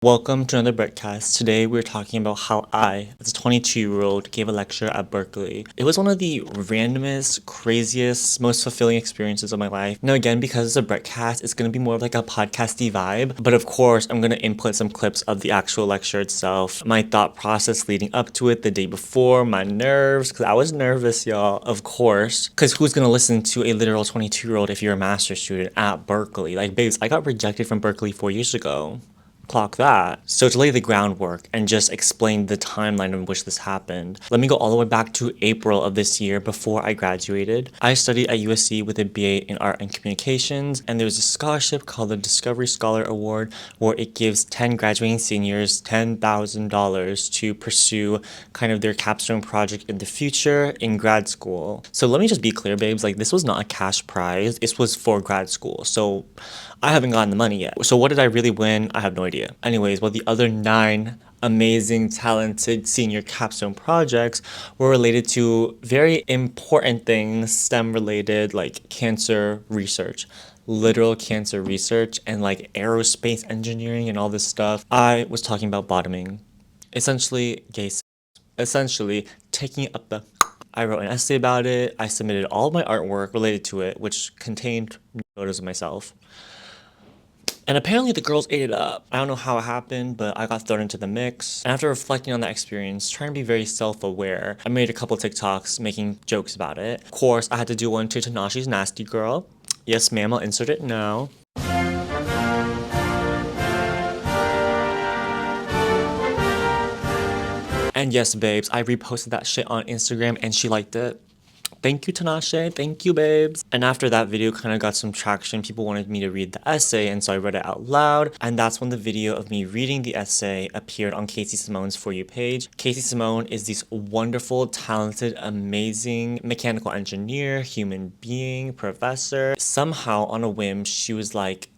Welcome to another Breadcast. Today we're talking about how I, as a 22-year-old, gave a lecture at Berkeley. It was one of the randomest, craziest, most fulfilling experiences of my life. Now again, because it's a Breadcast, it's going to be more of like a podcasty vibe. But of course, I'm going to input some clips of the actual lecture itself, my thought process leading up to it the day before, my nerves, because I was nervous, y'all, of course. Because who's going to listen to a literal 22-year-old if you're a master's student at Berkeley? Like, babes, I got rejected from Berkeley 4 years ago. Clock that. So to lay the groundwork and just explain the timeline in which this happened, let me go all the way back to April of this year before I graduated. I studied at USC with a BA in Art and Communications, and there was a scholarship called the Discovery Scholar Award where it gives 10 graduating seniors $10,000 to pursue kind of their capstone project in the future in grad school. So let me just be clear, babes, like this was not a cash prize. This was for grad school. So I haven't gotten the money yet. So what did I really win? I have no idea. Anyways, well, the other 9 amazing, talented senior capstone projects were related to very important things, STEM related, like cancer research, literal cancer research, and like aerospace engineering and all this stuff. I was talking about bottoming, essentially essentially taking up the I wrote an essay about it. I submitted all of my artwork related to it, which contained photos of myself. And apparently the girls ate it up. I don't know how it happened, but I got thrown into the mix. And after reflecting on that experience, trying to be very self-aware, I made a couple TikToks making jokes about it. Of course, I had to do one to Tanashi's Nasty Girl. Yes, ma'am, I'll insert it now. And yes, babes, I reposted that shit on Instagram and she liked it. Thank you, Tanashe. Thank you, babes. And after that video kind of got some traction, people wanted me to read the essay, and so I read it out loud. And that's when the video of me reading the essay appeared on Caseysymone's For You page. Caseysimone is this wonderful, talented, amazing mechanical engineer, human being, professor. Somehow, on a whim, she was like,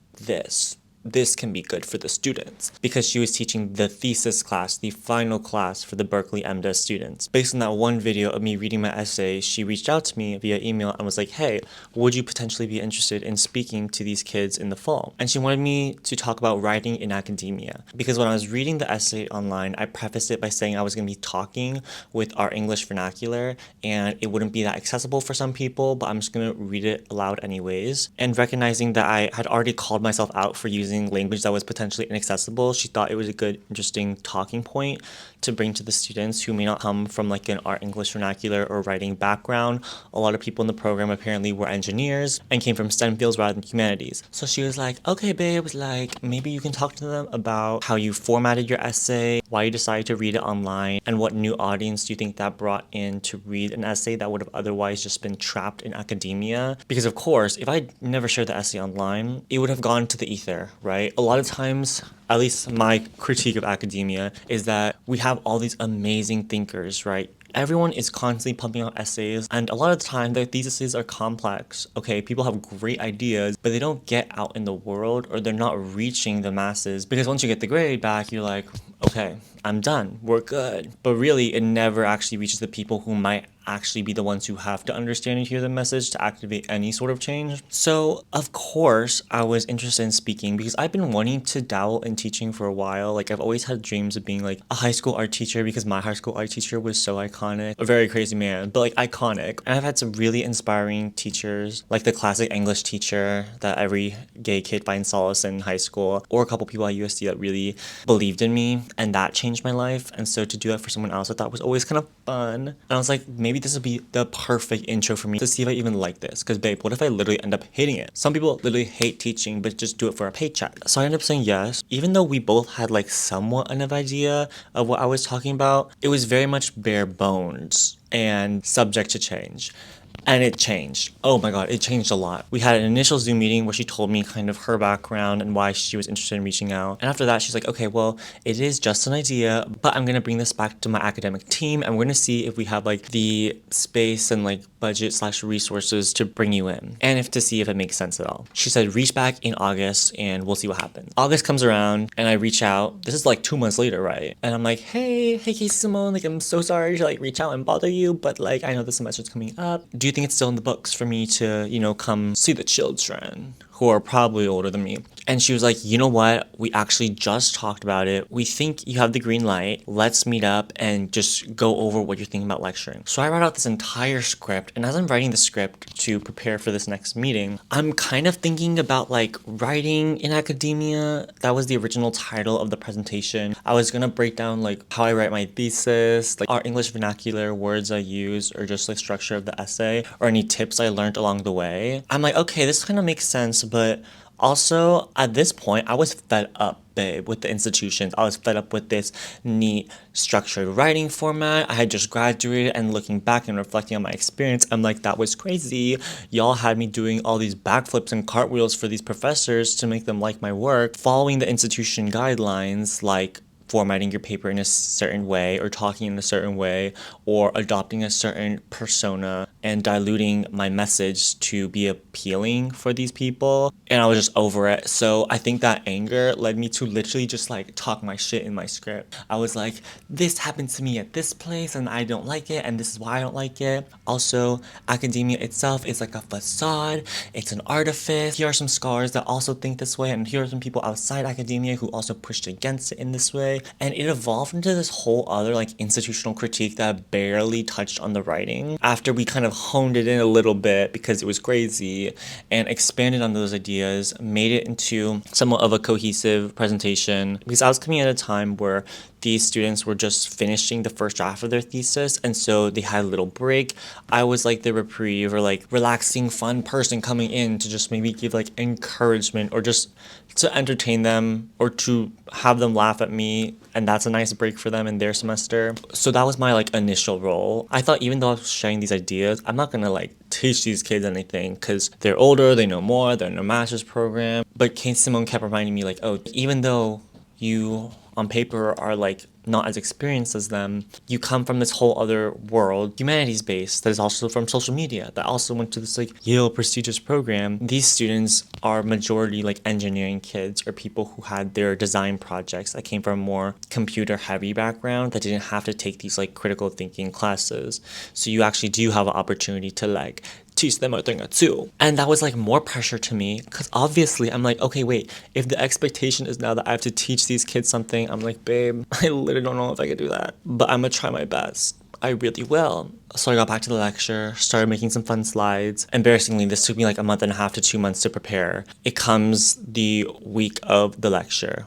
this can be good for the students, because she was teaching the thesis class, the final class for the Berkeley MDes students. Based on that one video of me reading my essay, she reached out to me via email and was like, hey, would you potentially be interested in speaking to these kids in the fall? And she wanted me to talk about writing in academia, because when I was reading the essay online, I prefaced it by saying I was going to be talking with our English vernacular and it wouldn't be that accessible for some people, but I'm just going to read it aloud anyways. And recognizing that I had already called myself out for using language that was potentially inaccessible, she thought it was a good, interesting talking point to bring to the students who may not come from like an art English vernacular or writing background. A lot of people in the program apparently were engineers and came from STEM fields rather than humanities. So she was like, okay, babes, like maybe you can talk to them about how you formatted your essay, why you decided to read it online, and what new audience do you think that brought in to read an essay that would have otherwise just been trapped in academia? Because of course, if I never shared the essay online, it would have gone to the ether, right? A lot of times, at least my critique of academia, is that we have all these amazing thinkers, right? Everyone is constantly pumping out essays, and a lot of the time their theses are complex. Okay, people have great ideas, but they don't get out in the world, or they're not reaching the masses, because once you get the grade back, you're like, okay, I'm done, we're good. But really, it never actually reaches the people who might actually be the ones who have to understand and hear the message to activate any sort of change. So of course I was interested in speaking, because I've been wanting to dabble in teaching for a while. Like I've always had dreams of being like a high school art teacher, because my high school art teacher was so iconic. A very crazy man, but like iconic. And I've had some really inspiring teachers, like the classic English teacher that every gay kid finds solace in high school, or a couple people at USC that really believed in me, and that changed my life. And so to do that for someone else I thought was always kind of fun. And I was like, maybe this would be the perfect intro for me to see if I even like this. Because babe, what if I literally end up hating it? Some people literally hate teaching but just do it for a paycheck. So I ended up saying yes. Even though we both had like somewhat an idea of what I was talking about, it was very much bare bones and subject to change. And it changed. Oh my god, it changed a lot. We had an initial Zoom meeting where she told me kind of her background and why she was interested in reaching out. And after that, she's like, okay, well, it is just an idea, but I'm gonna bring this back to my academic team, and we're gonna see if we have like the space and like budget/resources to bring you in, and if to see if it makes sense at all. She said, reach back in August and we'll see what happens. August comes around and I reach out. This is like 2 months later, right? And I'm like, hey Caseysimone, like I'm so sorry to like reach out and bother you, but like I know the semester's coming up. Do you think it's still in the books for me to, come see the children who are probably older than me? And she was like, you know what? We actually just talked about it. We think you have the green light. Let's meet up and just go over what you're thinking about lecturing. So I wrote out this entire script. And as I'm writing the script to prepare for this next meeting, I'm kind of thinking about like writing in academia. That was the original title of the presentation. I was gonna break down like how I write my thesis, like our English vernacular, words I use, or just like structure of the essay, or any tips I learned along the way. I'm like, okay, this kind of makes sense, but also, at this point, I was fed up, babe, with the institutions. I was fed up with this neat, structured writing format. I had just graduated, and looking back and reflecting on my experience, I'm like, that was crazy. Y'all had me doing all these backflips and cartwheels for these professors to make them like my work, following the institution guidelines, like formatting your paper in a certain way or talking in a certain way or adopting a certain persona and diluting my message to be appealing for these people. And I was just over it. So I think that anger led me to literally just like talk my shit in my script. I was like, this happened to me at this place and I don't like it, and this is why I don't like it. Also, academia itself is like a facade, it's an artifice. Here are some scholars that also think this way, and here are some people outside academia who also pushed against it in this way. And it evolved into this whole other like institutional critique that barely touched on the writing after we kind of honed it in a little bit because it was crazy, and expanded on those ideas, made it into somewhat of a cohesive presentation, because I was coming at a time where these students were just finishing the first draft of their thesis, and so they had a little break. I was like the reprieve or like relaxing fun person coming in to just maybe give like encouragement or just to entertain them or to have them laugh at me, and that's a nice break for them in their semester. So that was my like initial role. I thought even though I was sharing these ideas, I'm not gonna like teach these kids anything because they're older, they know more, they're in a master's program. But Caseysimone kept reminding me like, oh, even though you on paper are like not as experienced as them, you come from this whole other world, humanities based, that is also from social media, that also went to this like Yale prestigious program. These students are majority like engineering kids or people who had their design projects that came from a more computer heavy background that didn't have to take these like critical thinking classes. So you actually do have an opportunity to like teach them a thing or two. And that was like more pressure to me because obviously I'm like, okay, wait, if the expectation is now that I have to teach these kids something, I'm like, babe, I literally don't know if I could do that, but I'm gonna try my best. I really will. So I got back to the lecture, started making some fun slides. Embarrassingly, this took me like a month and a half to 2 months to prepare. It comes the week of the lecture.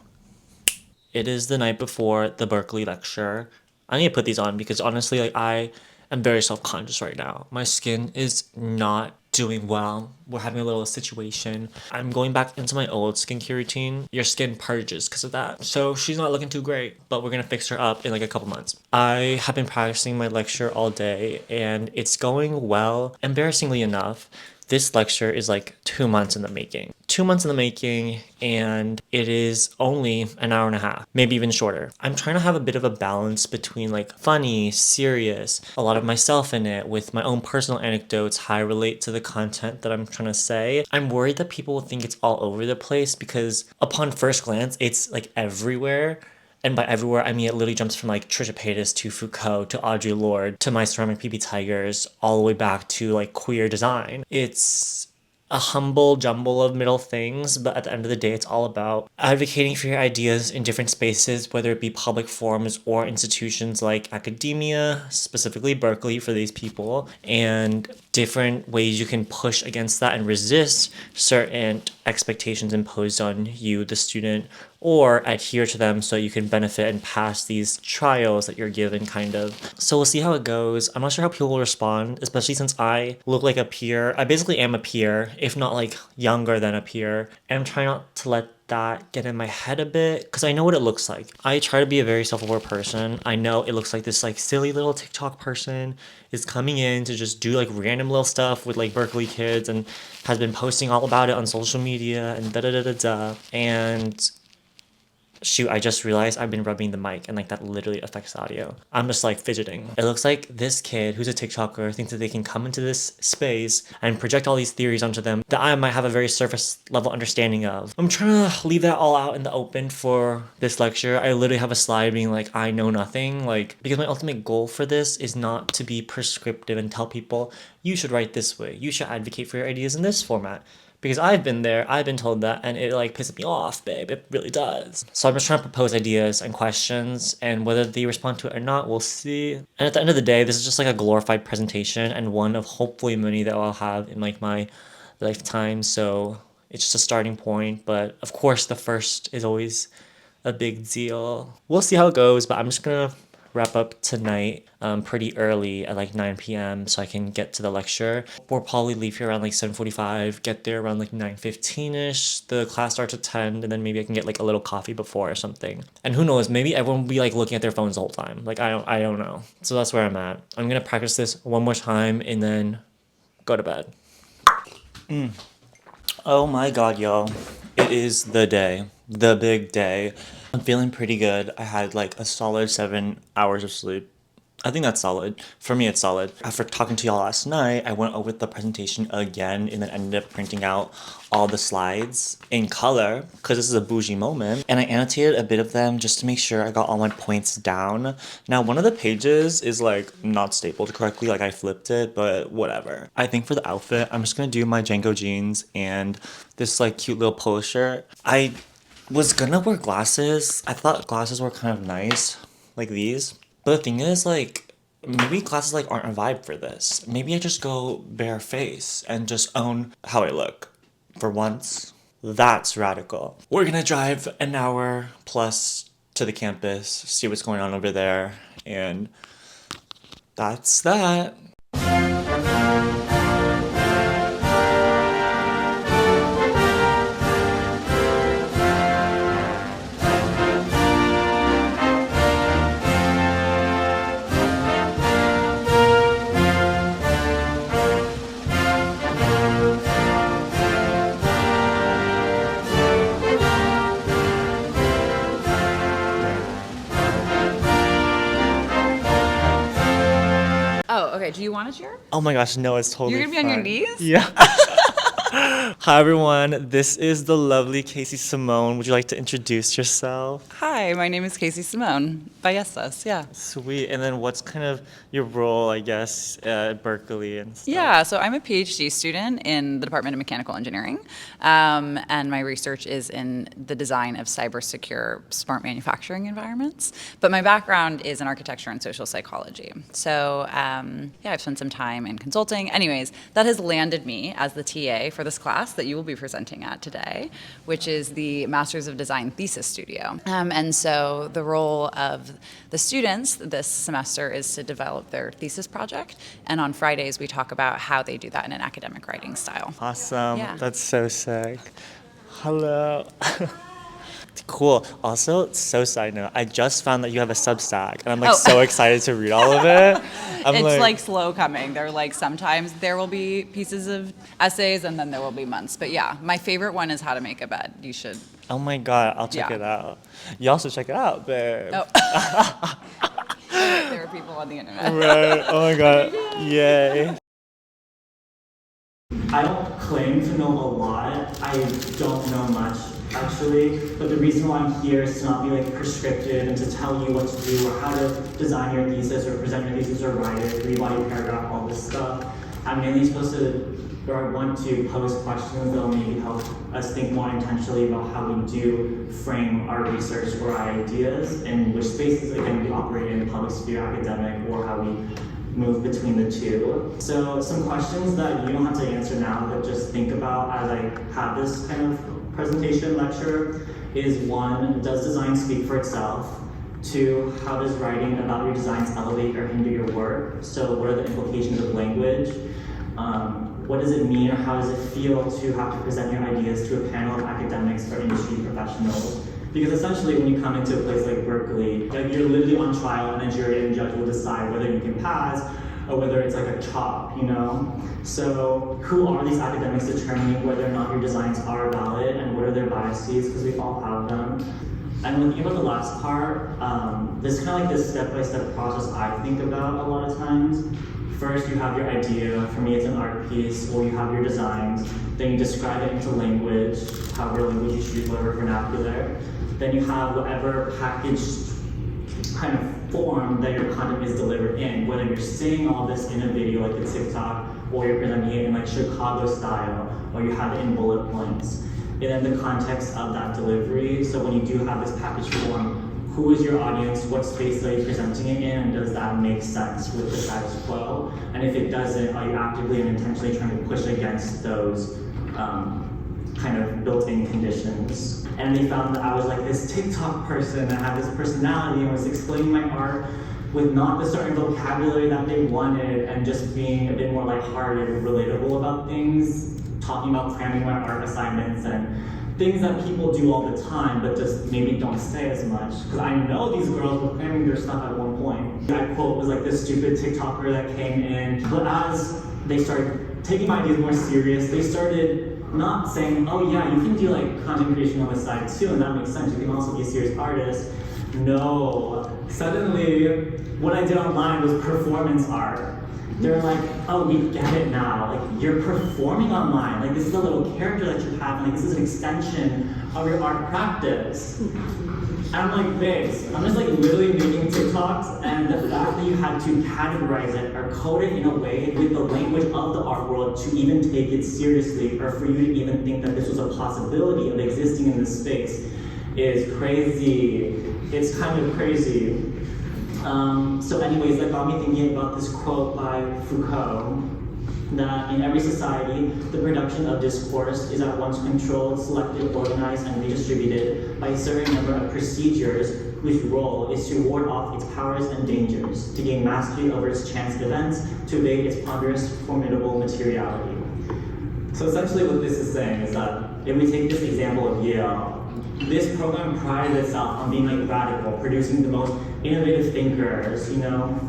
It is the night before the Berkeley lecture. I need to put these on because honestly, like I am very self-conscious right now. My skin is not doing well. We're having a little situation. I'm going back into my old skincare routine. Your skin purges because of that. So she's not looking too great, but we're gonna fix her up in like a couple months. I have been practicing my lecture all day and it's going well. Embarrassingly enough, this lecture is like 2 months in the making. 2 months in the making, and it is only an hour and a half, maybe even shorter. I'm trying to have a bit of a balance between like funny, serious, a lot of myself in it with my own personal anecdotes, how I relate to the content that I'm trying to say. I'm worried that people will think it's all over the place because upon first glance, it's like everywhere. And by everywhere, I mean it literally jumps from like Trisha Paytas to Foucault to Audre Lorde to My Ceramic PP Tigers all the way back to like queer design. It's a humble jumble of middle things, but at the end of the day, it's all about advocating for your ideas in different spaces, whether it be public forums or institutions like academia, specifically Berkeley for these people, and different ways you can push against that and resist certain expectations imposed on you, the student, or adhere to them so you can benefit and pass these trials that you're given, kind of. So we'll see how it goes. I'm not sure how people will respond, especially since I look like a peer. I basically am a peer, if not like younger than a peer. And I'm trying not to let that get in my head a bit because I know what it looks like. I try to be a very self-aware person. I know it looks like this like silly little TikTok person is coming in to just do like random little stuff with like Berkeley kids and has been posting all about it on social media and da da da da da. And shoot, I just realized I've been rubbing the mic and like that literally affects the audio. I'm just like fidgeting. It looks like this kid who's a TikToker thinks that they can come into this space and project all these theories onto them that I might have a very surface level understanding of. I'm trying to leave that all out in the open for this lecture. I literally have a slide being like, I know nothing, like, because my ultimate goal for this is not to be prescriptive and tell people you should write this way, you should advocate for your ideas in this format. Because I've been there, I've been told that, and it like pisses me off, babe. It really does. So I'm just trying to propose ideas and questions, and whether they respond to it or not, we'll see. And at the end of the day, this is just like a glorified presentation and one of hopefully many that I'll have in like my lifetime. So it's just a starting point, but of course the first is always a big deal. We'll see how it goes, but I'm just gonna wrap up tonight pretty early at like 9 p.m. so I can get to the lecture. We'll probably leave here around like 7:45, get there around like 9:15ish. The class starts at 10, and then maybe I can get like a little coffee before or something. And who knows, maybe everyone will be like looking at their phones the whole time. Like I don't know. So that's where I'm at. I'm gonna practice this one more time and then go to bed. Oh my god, y'all. It is the day. The big day. I'm feeling pretty good. I had like a solid 7 hours of sleep. I think that's solid. For me, it's solid. After talking to y'all last night, I went over the presentation again and then ended up printing out all the slides in color because this is a bougie moment. And I annotated a bit of them just to make sure I got all my points down. Now, one of the pages is like not stapled correctly, like I flipped it, but whatever. I think for the outfit, I'm just gonna do my Django jeans and this like cute little polo shirt. I was gonna wear glasses. I thought glasses were kind of nice, like these. But the thing is, like, maybe glasses like aren't a vibe for this. Maybe I just go bare face and just own how I look. For once, that's radical. We're gonna drive an hour plus to the campus, see what's going on over there, and that's that. Okay, do you want to share? Oh my gosh, no, it's totally You're gonna be on your fine. knees? Yeah. Hi everyone, this is the lovely Caseysimone. Would you like to introduce yourself? Hi, my name is Caseysimone. Ballestas, yeah. Sweet. And then what's kind of your role, I guess, at Berkeley and stuff? Yeah, so I'm a PhD student in the Department of Mechanical Engineering, and my research is in the design of cyber-secure smart manufacturing environments. But my background is in architecture and social psychology. So yeah, I've spent some time in consulting. Anyways, that has landed me as the TA for this class that you will be presenting at today, which is the Masters of Design Thesis Studio. And so the role of the students this semester is to develop their thesis project, and on Fridays we talk about how they do that in an academic writing style. Awesome. Yeah. That's so sick. Hello. Cool. Also, so side note, I just found that you have a Substack, and I'm like so excited to read all of it. It's like slow coming. They're like sometimes there will be pieces of essays and then there will be months. But yeah, my favorite one is How to Make a Bed. You should. Oh my god, I'll check it out. You also check it out, babe. Oh. There are people on the internet. Right. Oh my god. Yay. I don't claim to know a lot. I don't know much, actually. But the reason why I'm here is to not be like prescriptive and to tell you what to do or how to design your thesis or present your thesis or write it, three-body paragraph, all this stuff. I'm mainly supposed to, or I want to pose questions that will maybe help us think more intentionally about how we do frame our research or our ideas and which spaces again we operate in, public sphere, academic, or how we move between the two. So some questions that you don't have to answer now, but just think about as I have this kind of presentation lecture is: 1, does design speak for itself? 2, how does writing about your designs elevate or hinder your work? So what are the implications of language? What does it mean or how does it feel to have to present your ideas to a panel of academics or industry professionals? Because essentially when you come into a place like Berkeley, you're literally on trial and a jury and judge will decide whether you can pass or whether it's like a chop, you know? So who are these academics determining whether or not your designs are valid and what are their biases, because we all have them. And when you think about the last part, this kind of like this step-by-step process I think about a lot of times. First, you have your idea. For me, it's an art piece, or you have your designs. Then you describe it into language, however language you choose, whatever vernacular. Then you have whatever packaged kind of form that your content is delivered in, whether you're saying all this in a video like a TikTok, or you're presenting it in like Chicago style, or you have it in bullet points. And then the context of that delivery, so when you do have this package form, who is your audience, what space are you presenting it in, and does that make sense with the status quo? And if it doesn't, are you actively and intentionally trying to push against those kind of built-in conditions? And they found that I was like this TikTok person that had this personality and was explaining my art with not the certain vocabulary that they wanted, and just being a bit more lighthearted and relatable about things, talking about cramming my art assignments and things that people do all the time, but just maybe don't say as much. Because I know these girls were cramming their stuff at one point. That quote was like this stupid TikToker that came in. But as they started taking my ideas more serious, they started not saying, oh yeah, you can do like content creation on the side too, and that makes sense. You can also be a serious artist. No. Suddenly, what I did online was performance art. They're like, oh, we get it now. Like, you're performing online. Like, this is a little character that you have. Like, this is an extension of your art practice. And I'm like, babes, I'm just like literally making TikToks, and the fact that you had to categorize it or code it in a way with the language of the art world to even take it seriously, or for you to even think that this was a possibility of existing in this space, is crazy. It's kind of crazy. So anyways, that got me thinking about this quote by Foucault, that in every society, the production of discourse is at once controlled, selected, organized, and redistributed by a certain number of procedures whose role is to ward off its powers and dangers, to gain mastery over its chance events, to evade its ponderous, formidable materiality. So essentially what this is saying is that if we take this example of Yale, this program prided itself on being like radical, producing the most innovative thinkers, you know?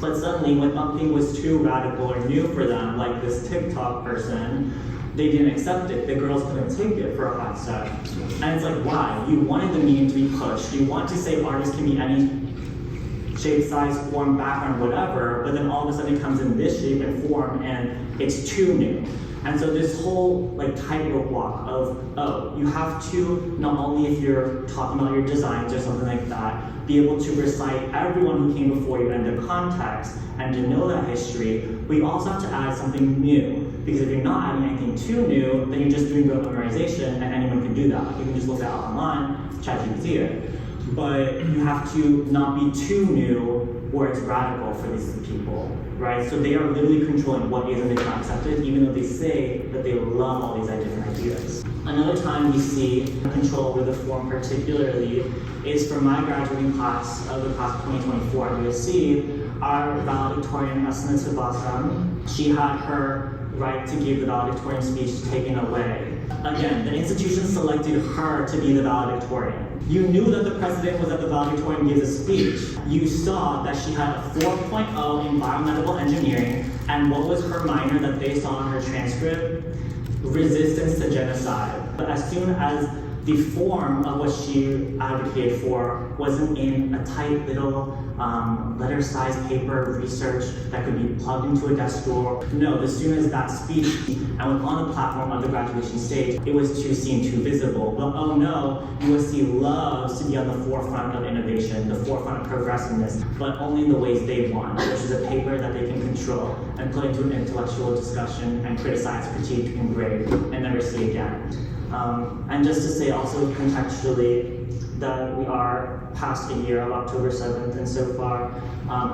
But suddenly when something was too radical or new for them, like this TikTok person, they didn't accept it. The girls couldn't take it for a hot set. And it's like, why? You wanted the medium to be pushed. You want to say artists can be any shape, size, form, background, whatever, but then all of a sudden it comes in this shape and form and it's too new. And so this whole like tightrope walk of, oh, you have to, not only if you're talking about your designs or something like that, be able to recite everyone who came before you and their context and to know that history, but you also have to add something new. Because if you're not adding anything too new, then you're just doing rote memorization, and anyone can do that. You can just look that up online, ChatGPT it. But you have to not be too new where it's radical for these people, right? So they are literally controlling what is and is not accepted, even though they say that they love all these different ideas. Another time we see control over the form particularly is for my graduating class of the class of 2024 at USC, our valedictorian, Asna Tabasam, she had her right to give the valedictorian speech taken away. Again, the institution selected her to be the valedictorian. You knew that the precedent was that the valedictorian gives a speech. You saw that she had a 4.0 environmental engineering, and what was her minor that they saw in her transcript? Resistance to genocide. But as soon as the form of what she advocated for wasn't in a tight little letter-sized paper research that could be plugged into a desk drawer. No, as soon as that speech and was on the platform of the graduation stage, it was too seen, too visible. But oh no, USC loves to be on the forefront of innovation, the forefront of progressiveness, but only in the ways they want, which is a paper that they can control and put into an intellectual discussion and criticize, critique, and grade, and never see again. And just to say also contextually that we are past a year of October 7th, and so far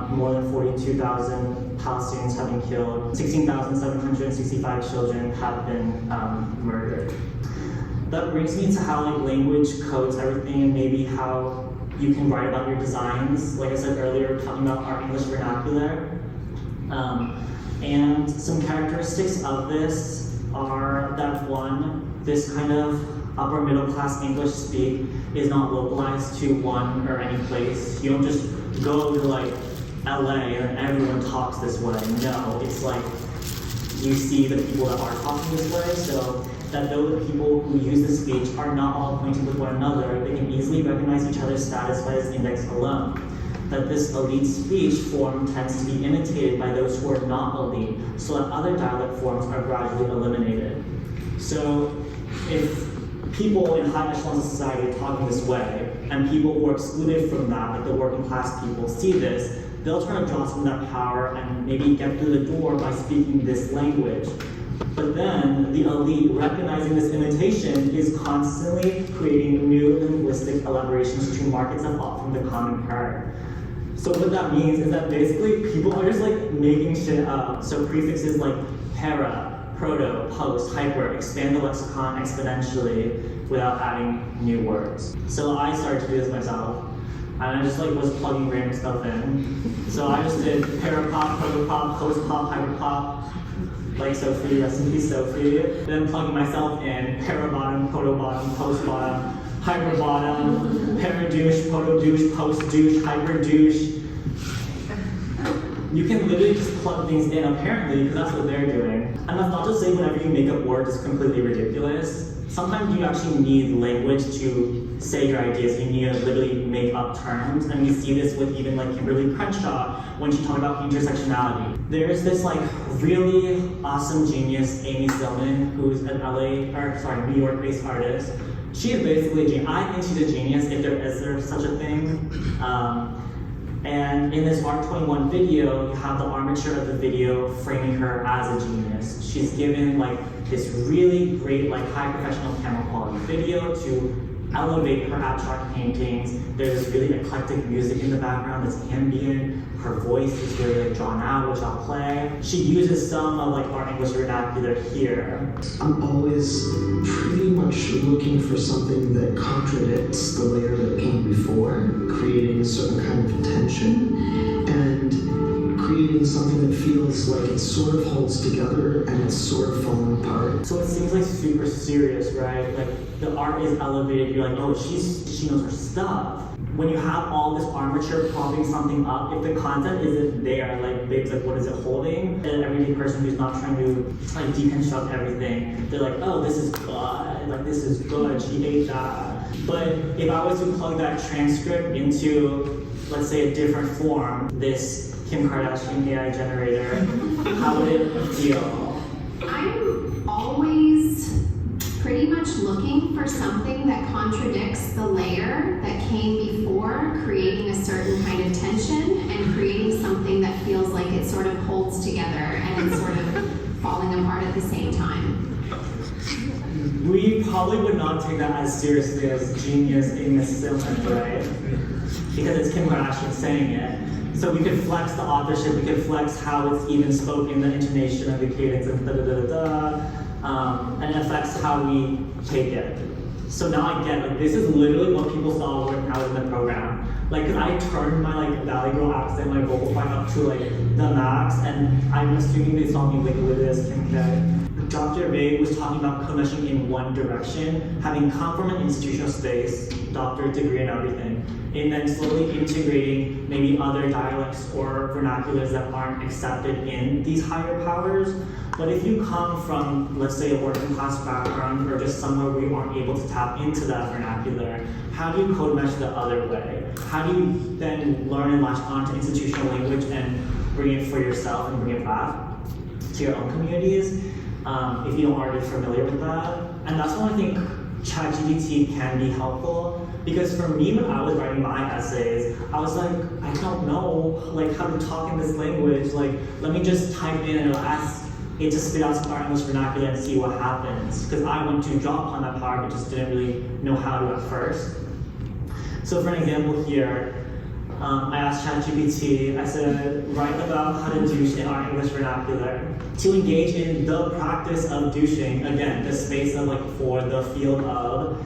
more than 42,000 Palestinians have been killed, 16,765 children have been murdered. That brings me to how like language codes everything, and maybe how you can write about your designs. Like I said earlier, talking about our English vernacular. And some characteristics of this are that one, this kind of upper middle class English speak is not localized to one or any place. You don't just go to like LA and everyone talks this way. No, it's like you see the people that are talking this way, so that though the people who use this speech are not all acquainted with one another, they can easily recognize each other's status by this index alone. That this elite speech form tends to be imitated by those who are not elite, so that other dialect forms are gradually eliminated. So if people in high echelons of society are talking this way, and people who are excluded from that, like the working class people, see this, they'll try to draw some of that power and maybe get through the door by speaking this language. But then the elite, recognizing this imitation, is constantly creating new linguistic elaborations to mark itself off from the common herd. So what that means is that basically people are just like making shit up. So prefixes like para, proto, post, hyper expand the lexicon exponentially without adding new words. So I started to do this myself. And I just like was plugging random stuff in. So I just did parapop, protopop, post-pop, hyperpop, like Sophie, rest in peace Sophie. Then plugging myself in, parabottom, protobottom, post-bottom, hyperbottom, paradouche, protodouche, post-douche, hyperdouche. You can literally just plug things in, apparently, because that's what they're doing. And that's not to say whenever you make up words, it's completely ridiculous. Sometimes you actually need language to say your ideas. You need to literally make up terms. And we see this with even like Kimberly Crenshaw when she talked about intersectionality. There's this like really awesome genius, Amy Stillman, who's an New York-based artist. She is basically a genius. I think she's a genius if there is such a thing. And in this Art 21 video, you have the armature of the video framing her as a genius. She's given like this really great, like high professional camera quality video to elevate her abstract paintings. There's this really eclectic music in the background that's ambient. Her voice is really like drawn out, which I'll play. She uses some of like our English vernacular here. I'm always pretty much looking for something that contradicts the layer that came before, creating a certain kind of tension, and creating something that feels like it sort of holds together and it's sort of falling apart. So it seems like super serious, right? Like the art is elevated, you're like, oh, she knows her stuff. When you have all this armature propping something up, if the content isn't there, like Big's like, what is it holding? And an everyday person who's not trying to like deconstruct everything, they're like, oh, this is good, like this is good, she ate that. But if I was to plug that transcript into, let's say, a different form, this Kim Kardashian AI generator, how would it feel? I'm always pretty much looking for something that contradicts the layer that came before, creating a certain kind of tension and creating something that feels like it sort of holds together and it's sort of falling apart at the same time. We probably would not take that as seriously as genius Amy Stillman, right? Because it's Kim Kardashian saying it. So we could flex the authorship, we could flex how it's even spoken, the intonation of the cadence and and it affects how we take it. So now I get, like, this is literally what people saw when I was in the program. Like, cause I turned my like Valley Girl accent, my vocal fry up to like the max, and I'm assuming they saw me like with this Kim K. Dr. Vague was talking about commission in one direction, having come from an institutional space, doctorate degree and everything, and then slowly integrating maybe other dialects or vernaculars that aren't accepted in these higher powers. But if you come from, let's say, a working class background or just somewhere where you aren't able to tap into that vernacular, how do you code mesh the other way? How do you then learn and latch onto institutional language and bring it for yourself and bring it back to your own communities if you don't already familiar with that? And that's when I think ChatGPT can be helpful, because for me, when I was writing my essays, I was like, I don't know like how to talk in this language. Like, let me just type in and it'll ask it to spit out some English vernacular and see what happens. Because I went to draw upon that power, but just didn't really know how to at first. So for an example here, I asked ChatGPT, I said, write about how to douche in our English vernacular. To engage in the practice of douching, again, the space of like for the field of,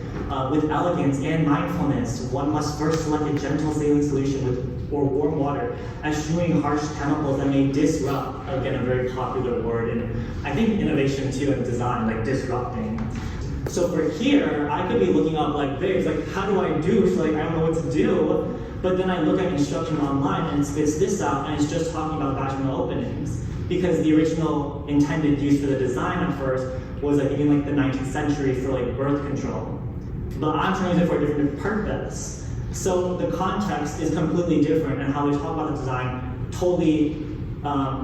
with elegance and mindfulness, one must first select a gentle saline solution with or warm water, eschewing harsh chemicals that may disrupt, again, a very popular word in, I think, innovation too and design, like disrupting. So for here, I could be looking up like this, like how do I douche? Like I don't know what to do. But then I look at instruction online and it spits this out and it's just talking about vaginal openings. Because the original intended use for the design at first was like even like the 19th century for like birth control. But I'm trying to use it for a different purpose. So the context is completely different, and how they talk about the design totally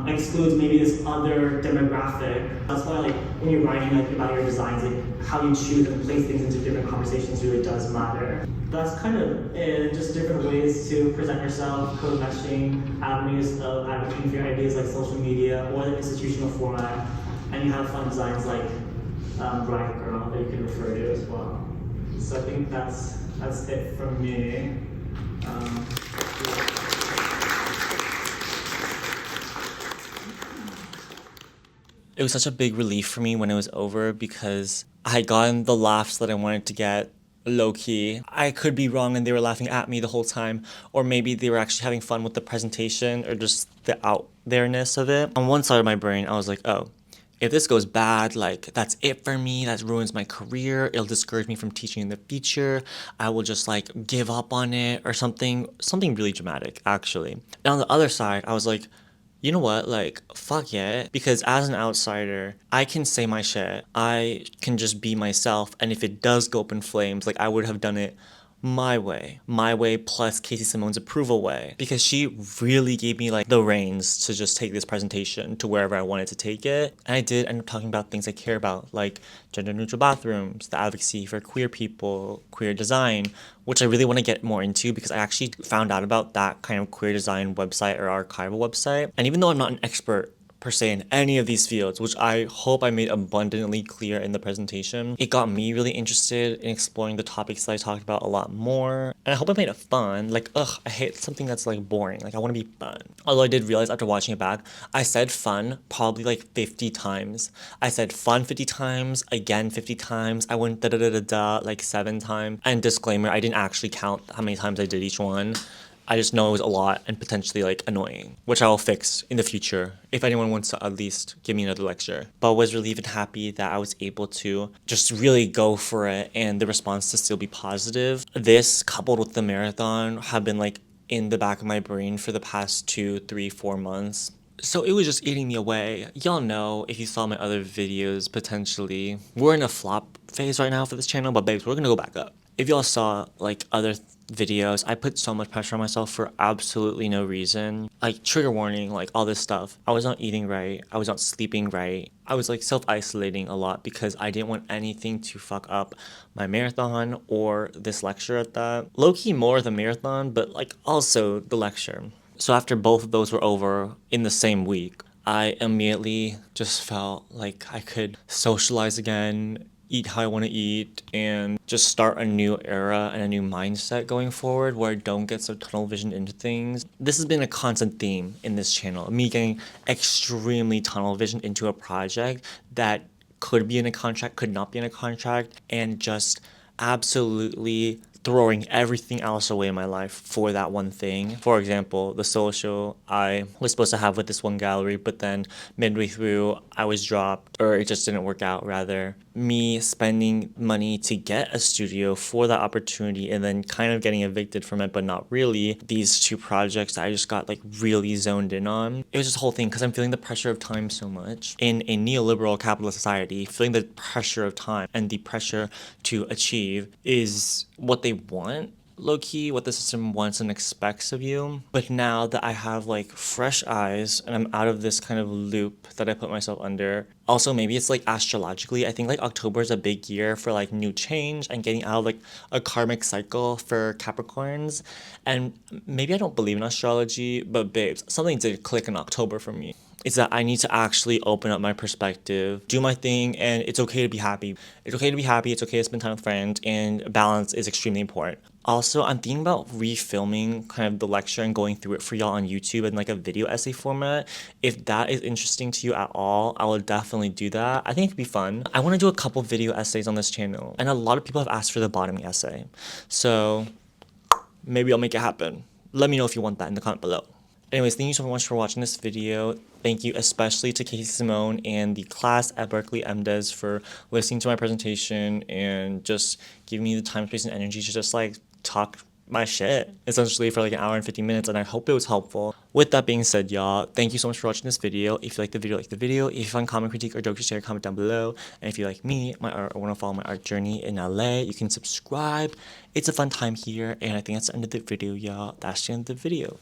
excludes maybe this other demographic. That's why like when you're writing like about your designs, like how you choose and place things into different conversations really does matter. that's kind of it, just different ways to present yourself, code meshing, avenues of advocating for your ideas like social media or the institutional format, and you have fun designs like Riot Girl that you can refer to as well. So I think that's it from me. It was such a big relief for me when it was over because I had gotten the laughs that I wanted to get low-key. I could be wrong and they were laughing at me the whole time, or maybe they were actually having fun with the presentation or just the out there-ness of it. On one side of my brain, I was like, oh, if this goes bad, like, that's it for me, that ruins my career, it'll discourage me from teaching in the future, I will just, like, give up on it, or something really dramatic, actually. And on the other side, I was like, you know what, like, fuck it, because as an outsider, I can say my shit, I can just be myself, and if it does go up in flames, like, I would have done it my way plus Caseysymone's approval way, because she really gave me like the reins to just take this presentation to wherever I wanted to take it. And I did end up talking about things I care about, like gender neutral bathrooms, the advocacy for queer people, queer design, which I really want to get more into because I actually found out about that kind of queer design website or archival website. And even though I'm not an expert per se in any of these fields, which I hope I made abundantly clear in the presentation, it got me really interested in exploring the topics that I talked about a lot more. And I hope I made it fun. Like, I hate something that's like boring. Like, I want to be fun. Although I did realize after watching it back, I said fun probably like 50 times. I said fun 50 times, again 50 times. I went da-da-da-da-da like 7 times. And disclaimer, I didn't actually count how many times I did each one. I just know it was a lot and potentially like annoying, which I will fix in the future if anyone wants to at least give me another lecture. But was relieved and happy that I was able to just really go for it and the response to still be positive. This coupled with the marathon have been like in the back of my brain for the past 2, 3, 4 months. So it was just eating me away. Y'all know, if you saw my other videos, potentially, we're in a flop phase right now for this channel, but babes, we're gonna go back up. If y'all saw like other videos, I put so much pressure on myself for absolutely no reason. Like, trigger warning, like all this stuff. I was not eating right. I was not sleeping right. I was like self-isolating a lot because I didn't want anything to fuck up my marathon or this lecture at that. Low-key more the marathon, but like also the lecture. So after both of those were over in the same week, I immediately just felt like I could socialize again, eat how I want to eat, and just start a new era and a new mindset going forward where I don't get so tunnel vision into things. This has been a constant theme in this channel, me getting extremely tunnel vision into a project that could be in a contract, could not be in a contract, and just absolutely throwing everything else away in my life for that one thing. For example, the social I was supposed to have with this one gallery, but then midway through I was dropped, or it just didn't work out rather. Me spending money to get a studio for that opportunity and then kind of getting evicted from it, but not really. These 2 projects that I just got like really zoned in on. It was just a whole thing because I'm feeling the pressure of time so much. In a neoliberal capitalist society, feeling the pressure of time and the pressure to achieve is what they want, low-key, what the system wants and expects of you. But now that I have like fresh eyes and I'm out of this kind of loop that I put myself under, also maybe it's like astrologically, I think like October is a big year for like new change and getting out of like a karmic cycle for Capricorns. And maybe I don't believe in astrology, but babes, something did click in October for me. Is that I need to actually open up my perspective, do my thing, and it's okay to be happy. It's okay to be happy, it's okay to spend time with friends, and balance is extremely important. Also, I'm thinking about refilming kind of the lecture and going through it for y'all on YouTube in like a video essay format. If that is interesting to you at all, I will definitely do that. I think it'd be fun. I want to do a couple video essays on this channel, and a lot of people have asked for the bottoming essay. So maybe I'll make it happen. Let me know if you want that in the comment below. Anyways, thank you so much for watching this video. Thank you especially to Caseysimone and the class at Berkeley MDes for listening to my presentation and just giving me the time, space, and energy to just like talk my shit essentially for like an hour and 50 minutes, and I hope it was helpful. With that being said, y'all, thank you so much for watching this video. If you like the video, like the video. If you find comment, critique, or joke to share, comment down below. And if you like me, my art, or want to follow my art journey in LA, you can subscribe. It's a fun time here, and I think that's the end of the video, y'all. That's the end of the video.